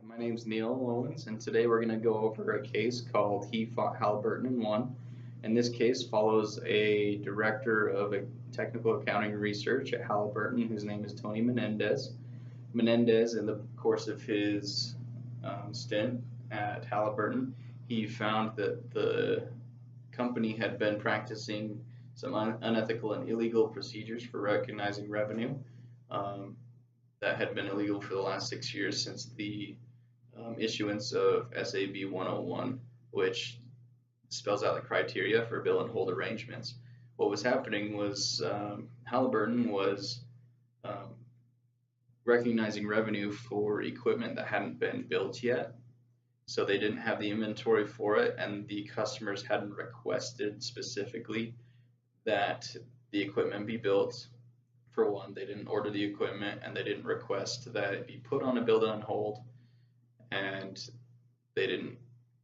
My name's Neil Owens, and today we're going to go over a case called He Fought Halliburton and Won. And this case follows a director of technical accounting research at Halliburton, whose name is Tony Menendez. Menendez, in the course of his stint at Halliburton, he found that the company had been practicing some unethical and illegal procedures for recognizing revenue um, that had been illegal for the last 6 years since the issuance of SAB 101, which spells out the criteria for bill and hold arrangements. What was happening was Halliburton was um, recognizing revenue for equipment that hadn't been built yet. So they didn't have the inventory for it, and the customers hadn't requested specifically that the equipment be built. For one, they didn't order the equipment, and they didn't request that it be put on a build on hold, and they didn't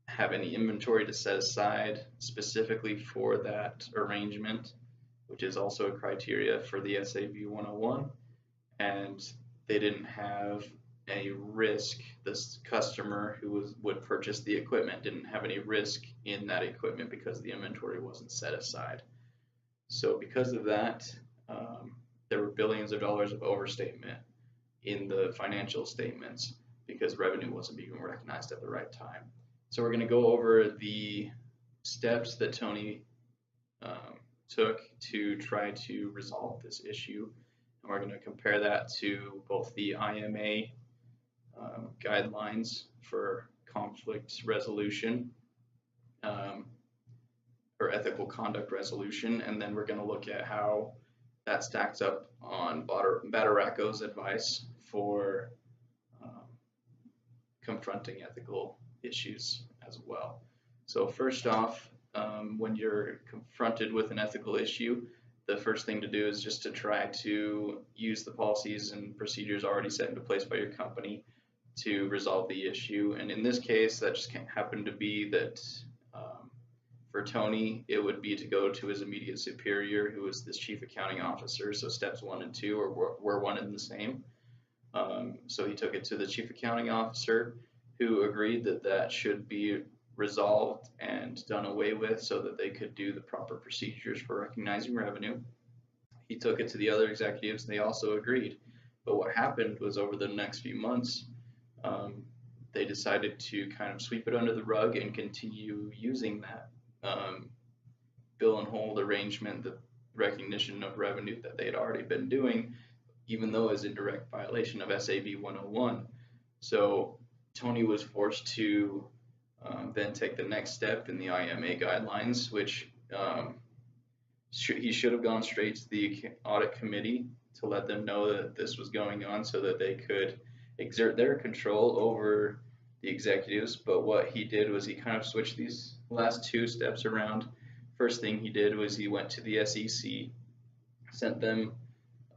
have any inventory to set aside specifically for that arrangement, which is also a criteria for the SAB 101, and they didn't have any risk. This customer who would purchase the equipment didn't have any risk in that equipment because the inventory wasn't set aside. So because of that, there were billions of dollars of overstatement in the financial statements because revenue wasn't being recognized at the right time. So we're going to go over the steps that Tony took to try to resolve this issue. And we're going to compare that to both the IMA guidelines for conflict resolution or ethical conduct resolution, and then we're going to look at how that stacks up on Badaracco's advice for confronting ethical issues as well. So first off, when you're confronted with an ethical issue, the first thing to do is just to try to use the policies and procedures already set into place by your company to resolve the issue. And in this case, that just happened to be that for Tony, it would be to go to his immediate superior, who was this chief accounting officer. So steps 1 and 2 were one and the same. So he took it to the chief accounting officer, who agreed that that should be resolved and done away with so that they could do the proper procedures for recognizing revenue. He took it to the other executives, and they also agreed. But what happened was over the next few months, they decided to kind of sweep it under the rug and continue using that bill and hold arrangement, the recognition of revenue that they had already been doing, even though it was in direct violation of SAB 101. So Tony was forced to then take the next step in the IMA guidelines, which he should have gone straight to the audit committee to let them know that this was going on so that they could exert their control over the executives. But what he did was he kind of switched these last two steps around. First thing he did was he went to the SEC, sent them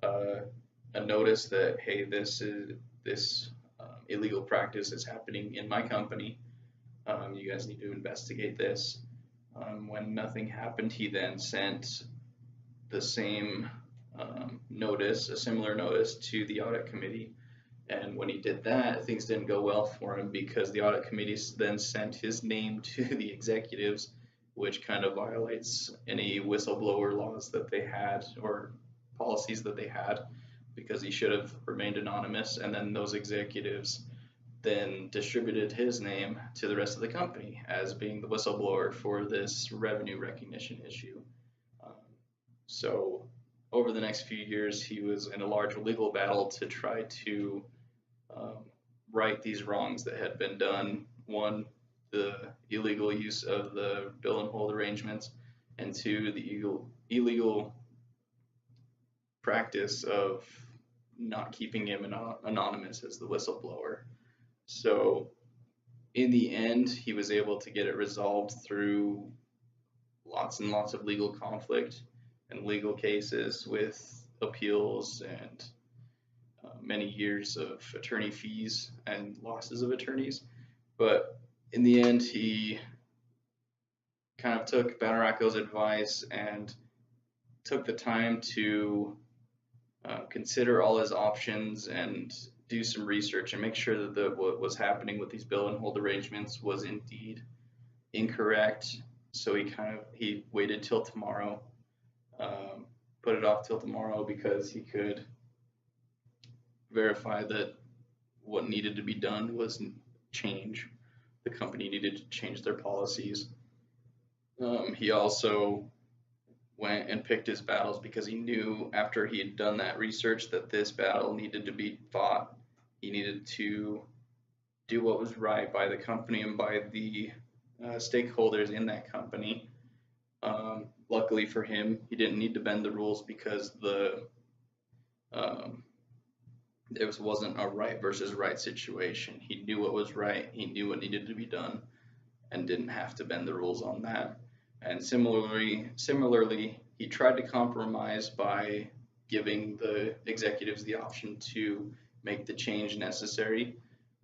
a notice that, hey, this illegal practice is happening in my company. You guys need to investigate this. When nothing happened, he then sent the same notice, a similar notice, to the audit committee. And when he did that, things didn't go well for him because the audit committee then sent his name to the executives, which kind of violates any whistleblower laws that they had or policies that they had, because he should have remained anonymous. And then those executives then distributed his name to the rest of the company as being the whistleblower for this revenue recognition issue. So over the next few years, he was in a large legal battle to try to right these wrongs that had been done. One, the illegal use of the bill and hold arrangements, and two, the illegal practice of not keeping him anonymous as the whistleblower. So in the end, he was able to get it resolved through lots and lots of legal conflict and legal cases with appeals and many years of attorney fees and losses of attorneys. But in the end, he kind of took Badaracco's advice and took the time to consider all his options and do some research and make sure that what was happening with these bill and hold arrangements was indeed incorrect. So he waited till tomorrow, put it off till tomorrow because he could verify that what needed to be done was change. The company needed to change their policies. He also went and picked his battles because he knew after he had done that research that this battle needed to be fought. He needed to do what was right by the company and by the stakeholders in that company. Luckily for him, he didn't need to bend the rules because it wasn't a right versus right situation. He knew what was right, he knew what needed to be done, and didn't have to bend the rules on that. And similarly, he tried to compromise by giving the executives the option to make the change necessary,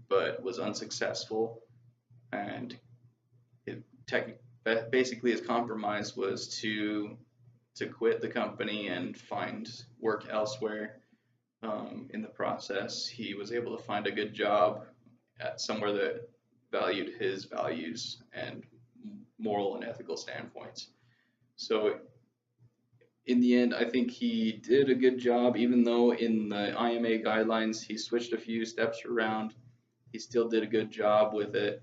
but was unsuccessful. And basically his compromise was to quit the company and find work elsewhere. In the process, he was able to find a good job at somewhere that valued his values and moral and ethical standpoints. So in the end, I think he did a good job, even though in the IMA guidelines he switched a few steps around. He still did a good job with it,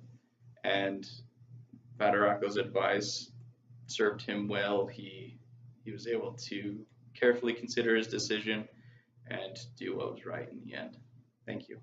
and Federaco's advice served him well. He was able to carefully consider his decision and do what was right in the end. Thank you.